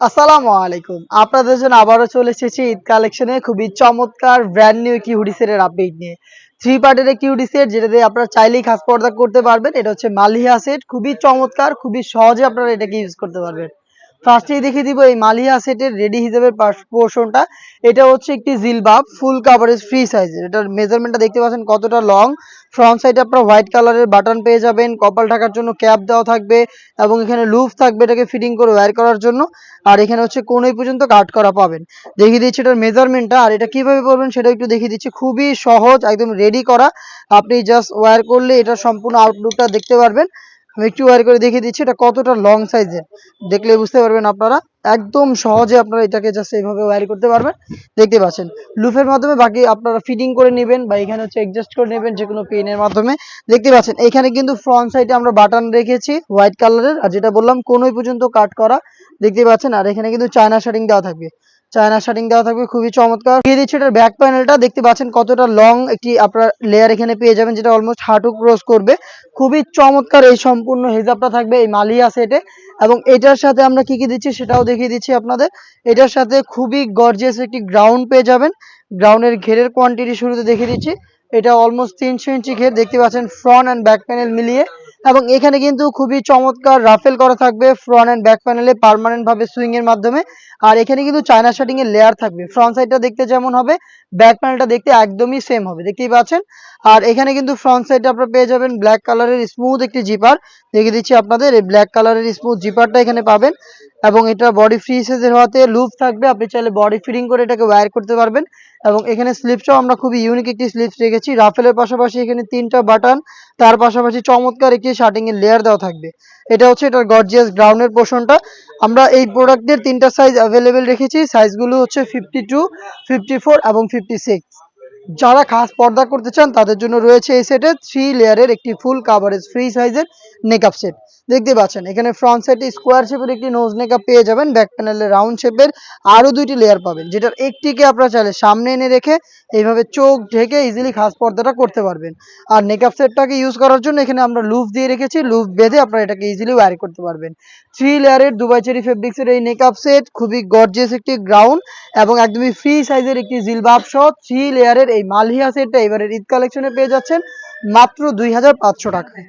আসসালামু আলাইকুম। আপনাদের জন্য আবারও চলে এসেছি ঈদ কালেকশনে খুবই চমৎকার ব্র্যান্ড নিউ একটি হুডি সেটের আপডেট নিয়ে। 3 পার্টের একটি হুডি সেট যেটা দিয়ে আপনারা চাইলেই খাস পর্দা করতে পারবেন। এটা হচ্ছে মালিহা সেট, খুবই চমৎকার, খুবই সহজে আপনারা এটাকে ইউজ করতে পারবেন। ফার্স্টেই দেখিয়ে দিব এই মালিহা সেটের রেডি হিসেবে পোর্শনটা। এটা হচ্ছে একটি জিলবাব ফুল কাভারেজ ফ্রি সাইজের। এটার মেজারমেন্টটা দেখতে পাচ্ছেন কতটা লং। ফ্রন্ট সাইডে আপনারা হোয়াইট কালারের বাটন পেয়ে যাবেন, কপাল ঢাকার জন্য ক্যাপ দেওয়া থাকবে এবং এখানে লুপ থাকবে এটাকে ফিটিং করে ওয়্যার করার জন্য। আর এখানে হচ্ছে কোণই পর্যন্ত কাট করা পাবেন। দেখিয়ে দিচ্ছি এটার মেজারমেন্টটা, আর এটা কিভাবে করবেন সেটা একটু দেখিয়ে দিচ্ছি। খুবই সহজ, একদম রেডি করা। আপনি জাস্ট ওয়্যার করলে এটা সম্পূর্ণ আউটলুকটা দেখতে পারবেন। আমি একটু ওয়্যার করে দেখিয়ে দিচ্ছি এটা কতটা লং সাইজের, দেখলে বুঝতে পারবেন আপনারা। একদম সহজে আপনারা এটাকে জাস্ট এইভাবে ওয়্যার করতে পারবেন। দেখতে পাচ্ছেন লুফের মাধ্যমে বাকি আপনারা ফিটিং করে নেবেন বা এখানে হচ্ছে অ্যাডজাস্ট করে নেবেন যে কোনো পেনের মাধ্যমে। দেখতে পাচ্ছেন এখানে কিন্তু ফ্রন্ট সাইডে আমরা বাটন রেখেছি হোয়াইট কালারের, আর যেটা বললাম কোণই পর্যন্ত কাট করা দেখতে পাচ্ছেন। আর এখানে কিন্তু চায়না শার্টিং দেওয়া থাকবে, খুবই চমৎকার। দিয়ে দিচ্ছি এটার ব্যাক প্যানেলটা, দেখতে পাচ্ছেন কতটা লং একটি আপনার লেয়ার এখানে পেয়ে যাবেন, যেটা অলমোস্ট হাঁটু ক্রস করবে। খুবই চমৎকার এই সম্পূর্ণ হেজাবটা থাকবে এই মালিয়া সেটে। এবং এটার সাথে আমরা কি কি দিচ্ছি সেটাও দেখিয়ে দিচ্ছি আপনাদের। এটার সাথে খুবই গর্জিয়াস একটি গ্রাউন্ড পেয়ে যাবেন। গ্রাউন্ডের ঘেরের কোয়ান্টিটি শুরুতে দেখিয়ে দিচ্ছি। এটা অলমোস্ট 300 ইঞ্চি ঘের, দেখতে পাচ্ছেন ফ্রন্ট অ্যান্ড ব্যাক প্যানেল মিলিয়ে। এবং এখানে কিন্তু খুবই চমৎকার রাফেল করা থাকবে ফ্রন্ট অ্যান্ড ব্যাক প্যানেলে পার্মানেন্ট ভাবে সুইং এর মাধ্যমে। আর এখানে কিন্তু চায়না শার্টিং এর লেয়ার থাকবে, ফ্রন্ট সাইডটা দেখতে যেমন হবে ব্যাক প্যানেলটা দেখতে একদমই সেম হবে, দেখতেই পাচ্ছেন। আর এখানে কিন্তু ফ্রন্ট সাইডে আপনারা পেয়ে যাবেন ব্ল্যাক কালারের স্মুথ একটি জিপার। দেখিয়ে দিচ্ছি আপনাদের এই ব্ল্যাক কালারের স্মুথ জিপারটা এখানে পাবেন। এবং এটা বডি ফ্রি সাইজের হওয়াতে লুপ থাকবে, আপনি চাইলে বডি ফিটিং করে এটাকে ওয়্যার করতে পারবেন। এবং এখানে স্লিপসটাও আমরা খুবই ইউনিক একটি স্লিপস রেখেছি। রাফেলের পাশাপাশি এখানে 3টা বাটন, তার পাশাপাশি চমৎকার একটি শার্টিং এর লেয়ার দেওয়া থাকবে। এটা হচ্ছে এটার গর্জিয়াস গ্রাউন্ডের পোর্শনটা। আমরা এই প্রোডাক্টের 3টা সাইজ অ্যাভেলেবেল রেখেছি, সাইজগুলো হচ্ছে 52, 54 এবং 56। যারা খাস পর্দা করতে চান তাদের জন্য রয়েছে এই সেটে 3 লেয়ারের একটি ফুল কাভারেজ ফ্রি সাইজের নেকআপ সেট। দেখতে পাচ্ছেন এখানে ফ্রন্ট সাইডে স্কোয়ার শেপের একটি নোজ নেকআপ পেয়ে যাবেন, ব্যাক প্যানেলে রাউন্ড শেপের আরো 2টি লেয়ার পাবেন, যেটার একটিকে আপনারা চাইলে সামনে এনে রেখে এইভাবে চোখ ঢেকে ইজিলি খাস পর্দাটা করতে পারবেন। আর নেকআপ সেটটাকে ইউজ করার জন্য এখানে আমরা লুপ দিয়ে রেখেছি, লুপ বেঁধে আপনারা এটাকে ইজিলি ওয়্যার করতে পারবেন। 3 লেয়ারের দুবাই চেরি ফেব্রিক্সের এই নেকআপ সেট খুবই গর্জিয়াস একটি গ্রাউন্ড এবং একদমই ফ্রি সাইজের একটি জিলবাব সহ 3 লেয়ারের এই মালহিয়া সেটটা এবারের ঈদ কালেকশনে পেয়ে যাচ্ছেন মাত্র 2500 টাকায়।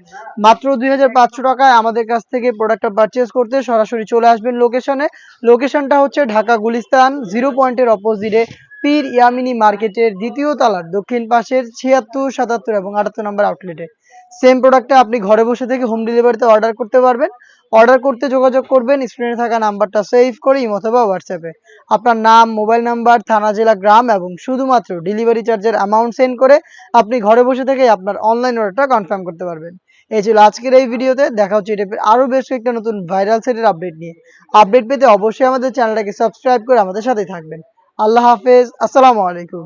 মাত্র 2500 টাকায় আমাদের কাছ থেকে প্রোডাক্টটা পারচেজ করতে সরাসরি চলে আসবেন লোকেশনে। লোকেশনটা হচ্ছে ঢাকা গুলিস্তান 0 পয়েন্টের অপোজিটে পীর ইয়ামিনী মার্কেটের 2য় তলার দক্ষিণ পাশের 76, 77 এবং 78 নম্বর আউটলেটে। সেম প্রোডাক্টটা আপনি ঘরে বসে থেকে হোম ডেলিভারিতে অর্ডার করতে পারবেন। অর্ডার করতে যোগাযোগ করবেন স্ক্রিনে থাকা নাম্বারটা সেভ করে ইমো অথবা হোয়াটসঅ্যাপে। আপনার নাম, মোবাইল নাম্বার, থানা, জেলা, গ্রাম এবং শুধুমাত্র ডেলিভারি চার্জের অ্যামাউন্ট সেন্ড করে আপনি ঘরে বসে থেকে আপনার অনলাইন অর্ডারটা কনফার্ম করতে পারবেন। এই ছিল আজকের এই ভিডিওতে। দেখা হচ্ছে এই টাইপের আরো বেশ কয়েকটা নতুন ভাইরাল সেটের আপডেট নিয়ে। আপডেট পেতে অবশ্যই আমাদের চ্যানেলটাকে সাবস্ক্রাইব করে আমাদের সাথেই থাকবেন। আল্লাহ হাফেজ, আসসালামু আলাইকুম।